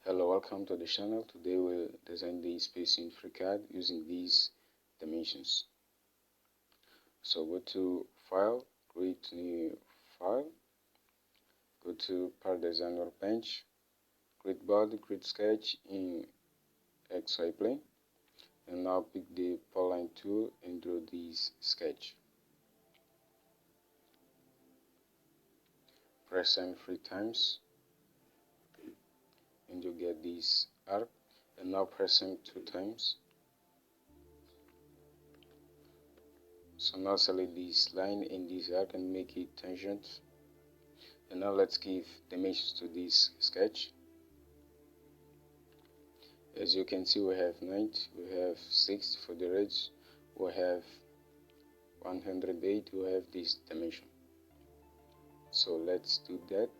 Hello, welcome to the channel. Today we'll design the space in FreeCAD using these dimensions. So go to File, create new file, go to Part Design Workbench, create body, create sketch in XY plane, and now pick the polyline tool and draw this sketch. Press M 3 times and you get this arc, and now press M 2 times. So now select this line and this arc and make it tangent. And now let's give dimensions to this sketch. As you can see, we have 90, we have 60 for the edge, we have 108, we have this dimension. So let's do that.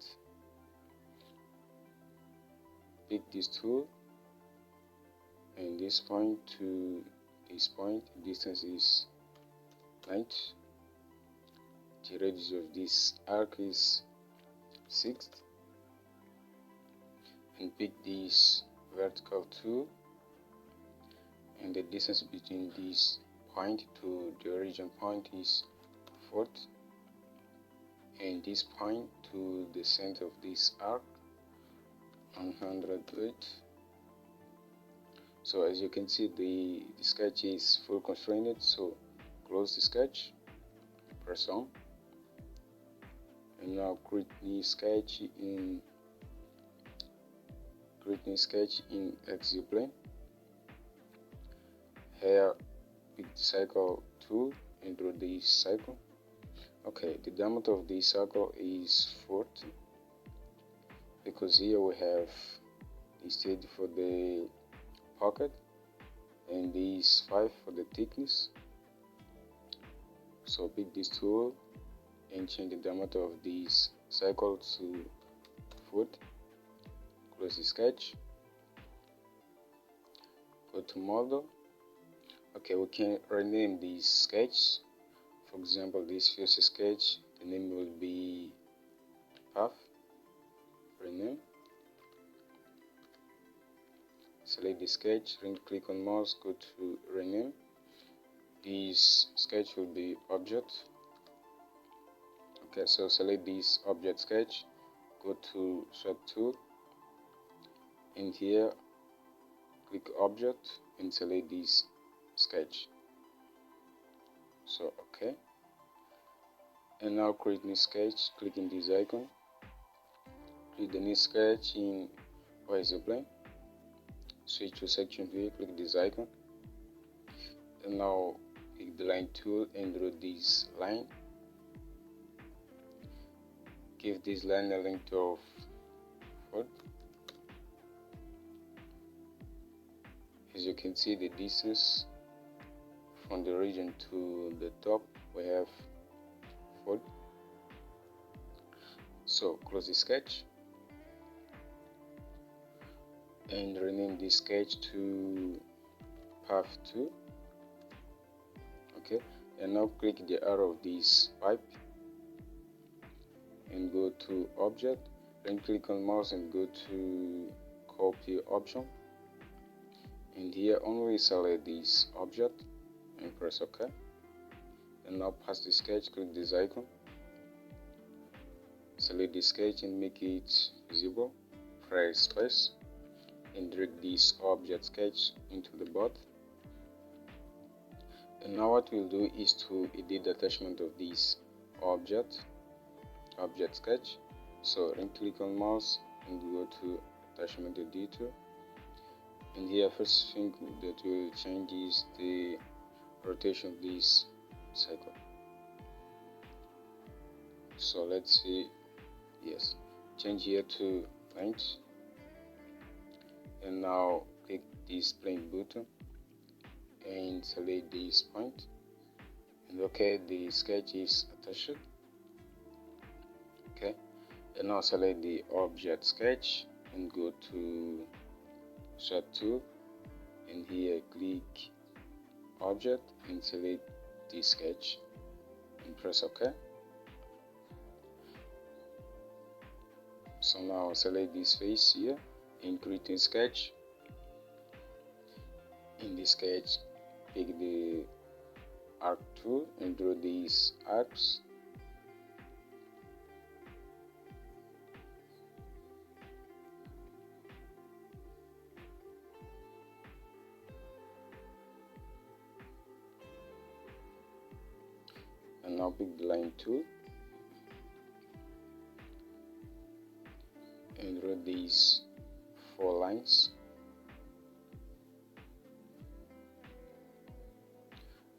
Pick this tool and this point to this point, distance is 90. The radius of this arc is 6, and pick this vertical tool, and the distance between this point to the origin point is 40, and this point to the center of this arc 108. So as you can see, the sketch is full constrained, so close the sketch, press on, and now create new sketch in XZ plane. Here pick the cycle tool and draw this cycle. Okay, the diameter of this circle is 40, because here we have the stage for the pocket and this 5 for the thickness. So pick this tool and change the diameter of this circle to 40. Close the sketch, go to model. Okay, we can rename this sketch. For example, this first sketch, the name will be path. Rename. Select the sketch, click on mouse, go to rename. This sketch will be object. Okay, so select this object sketch, go to swap tool, and here click object and select this sketch. So okay, and now create new sketch. Click in this icon, create the new sketch in horizontal plane, switch to section view, click this icon, and now pick the line tool and draw this line. Give this line a length of 4. As you can see, the distance from the origin to the top, we have 4. So close the sketch and rename this sketch to path 2. Okay, and now click the arrow of this pipe and go to object, then click on mouse and go to copy option, and here only select this object and press OK. And now pass the sketch, click this icon, select the sketch and make it visible, press space and drag this object sketch into the bot. And now what we'll do is to edit the attachment of this object sketch. So then click on mouse and go to attachment editor, and here first thing that will change is the rotation of this cycle. So let's see, yes, change here to 90, and now click this plane button and select this point, and okay, the sketch is attached. Okay, and now select the object sketch and go to swap tool, and here click object and select this sketch and press OK. So now select this face here in creating sketch. In this sketch, pick the arc tool and draw these arcs. And now pick the line tool and draw these 4 lines.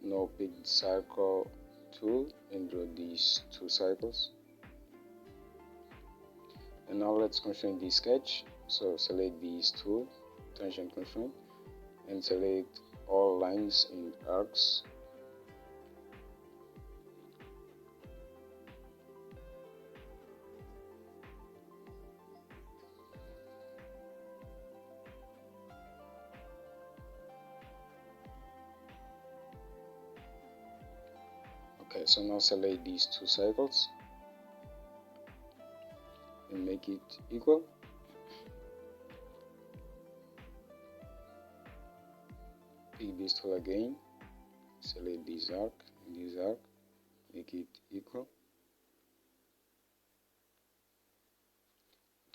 Now pick the circle tool and draw these 2 circles. And now let's constrain the sketch. So select these tool, tangent constraint, and select all lines in arcs. Okay, so now select these 2 circles and make it equal. Pick this tool again, select this arc and this arc, make it equal.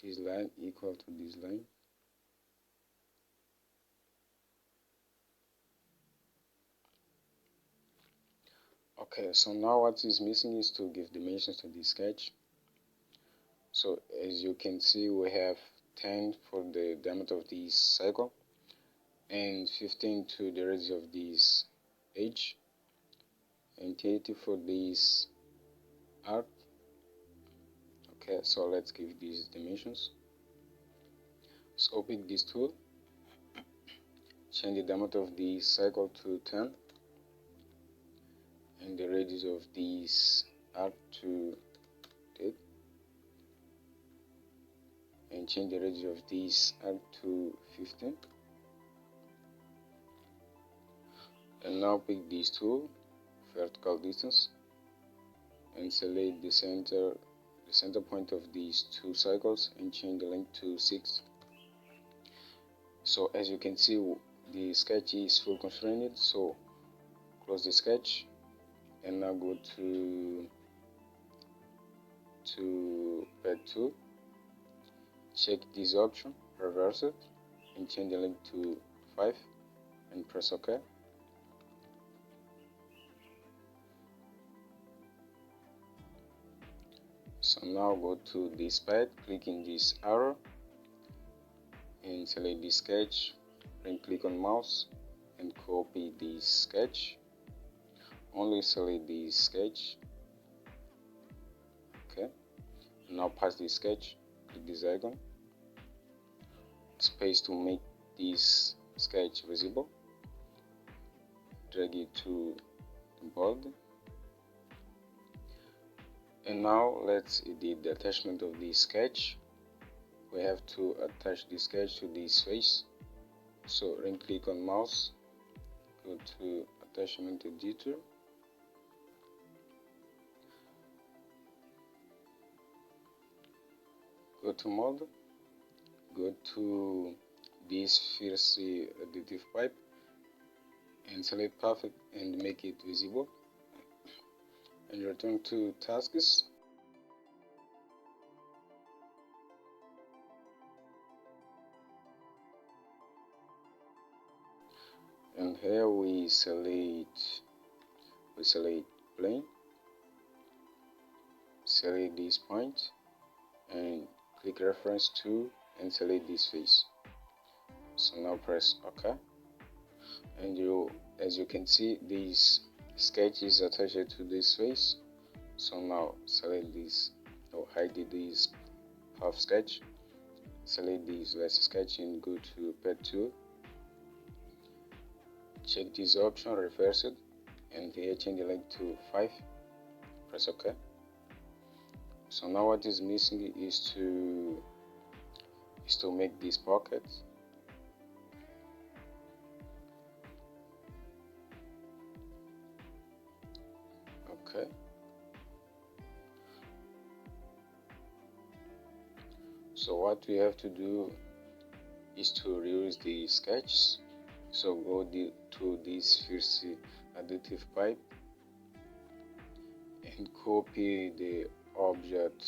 This line equal to this line. Okay, so now what is missing is to give dimensions to this sketch. So as you can see, we have 10 for the diameter of this circle and 15 to the radius of this edge and 30 for this arc. Okay, so let's give these dimensions. So pick this tool, change the diameter of this circle to 10 and the radius of this arc to 8 and change the radius of this arc to 15. And now pick this tool, vertical distance, and select the center point of these 2 circles and change the length to 6. So as you can see, the sketch is full constrained. So close the sketch and now go to pad 2, check this option, reverse it and change the length to 5 and press OK. So now go to this pad, click in this arrow and select this sketch, then click on mouse and copy this sketch. Only select this sketch. Okay, now paste this sketch, click this icon, space to make this sketch visible, drag it to the board. And now let's edit the attachment of this sketch. We have to attach the sketch to this face. So right click on mouse, go to attachment editor, go to mode, go to this first additive pipe and select perfect and make it visible and return to tasks. And here we select plane, select this point and click reference to and select this face. So now press OK, and as you can see, this sketch is attached to this face. So now select this or hide this half sketch, select this last sketch and go to pad 2, check this option, reverse it and here change the length to 5, press OK. So now what is missing is to make this pocket. Okay, so what we have to do is to reuse the sketch. So go to this first additive pipe and copy the object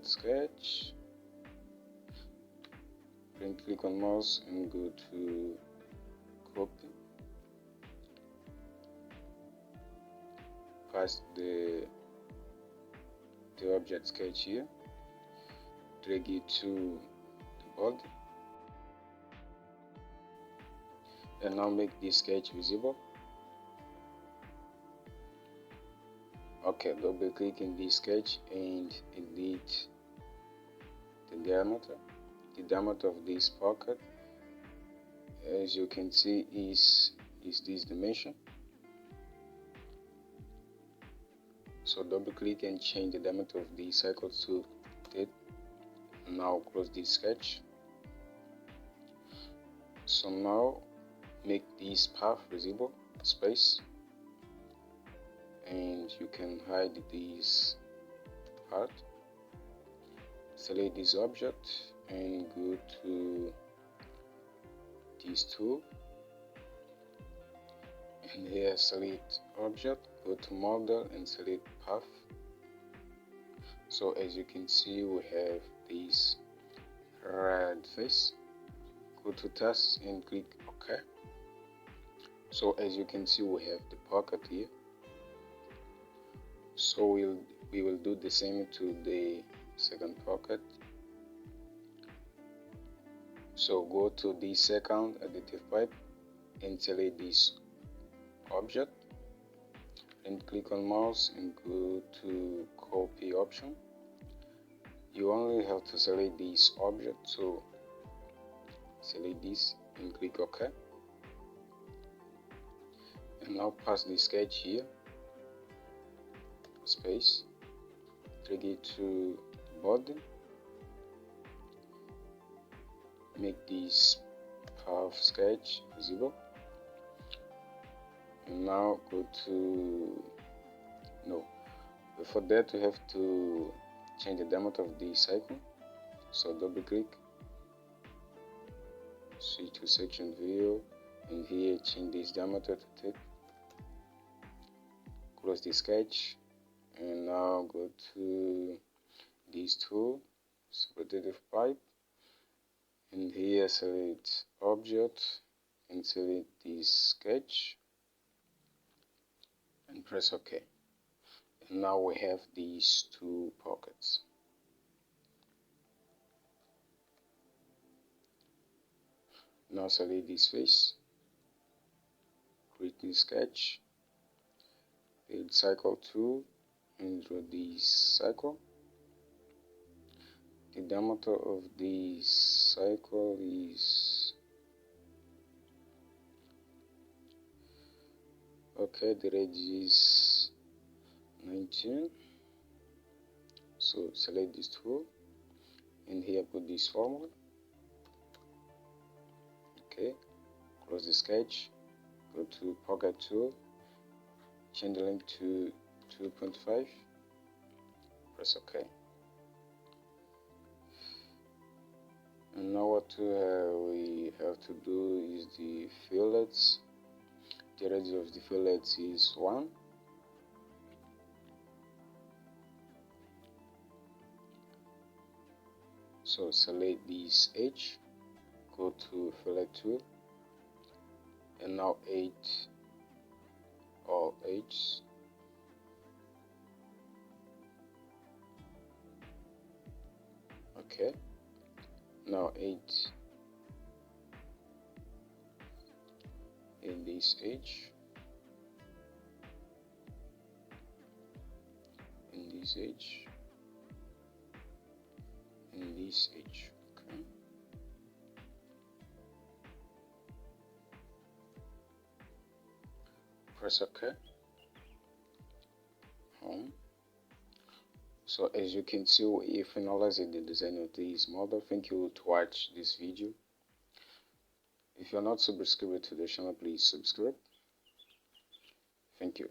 sketch, then click on mouse and go to copy, paste the object sketch here, drag it to the body, and now make this sketch visible. Okay, double click in this sketch and edit the diameter. The diameter of this pocket, as you can see, is this dimension. So double click and change the diameter of the circle to 10. Now close this sketch. So now make this path visible, space, and you can hide this part. Select this object and go to this tool, and here select object, go to model and select path. So as you can see, we have this red face. Go to task and click OK. So as you can see, we have the pocket here. So we will do the same to the second pocket. So go to the second additive pipe and select this object, and click on mouse and go to copy option. You only have to select this object, so select this and click OK. And now pass the sketch here, space, drag it to the body, make this path sketch visible, and now go to before that we have to change the diameter of the cycle. So double click, switch to section view, and here change this diameter to 10. Close the sketch, and now go to this tool, additive pipe, and here select object and select this sketch and press OK. And now we have these two pockets. Now select this face, create new sketch, build cycle tool, and draw this cycle. The diameter of this cycle is okay, the range is 19. So select this tool and here put this formula. Okay, close the sketch, go to pocket tool, change the length to 2.5, press OK. And now what we have to do is the fillets. The radius of the fillets is 1. So select this edge, go to fillet tool, and now 8 all edges. Okay, now 8 in this edge, in this edge, in this edge. Okay, press OK. Home. So as you can see, we finalized the design of this model. Thank you to watch this video. If you are not subscribed to the channel, please subscribe. Thank you.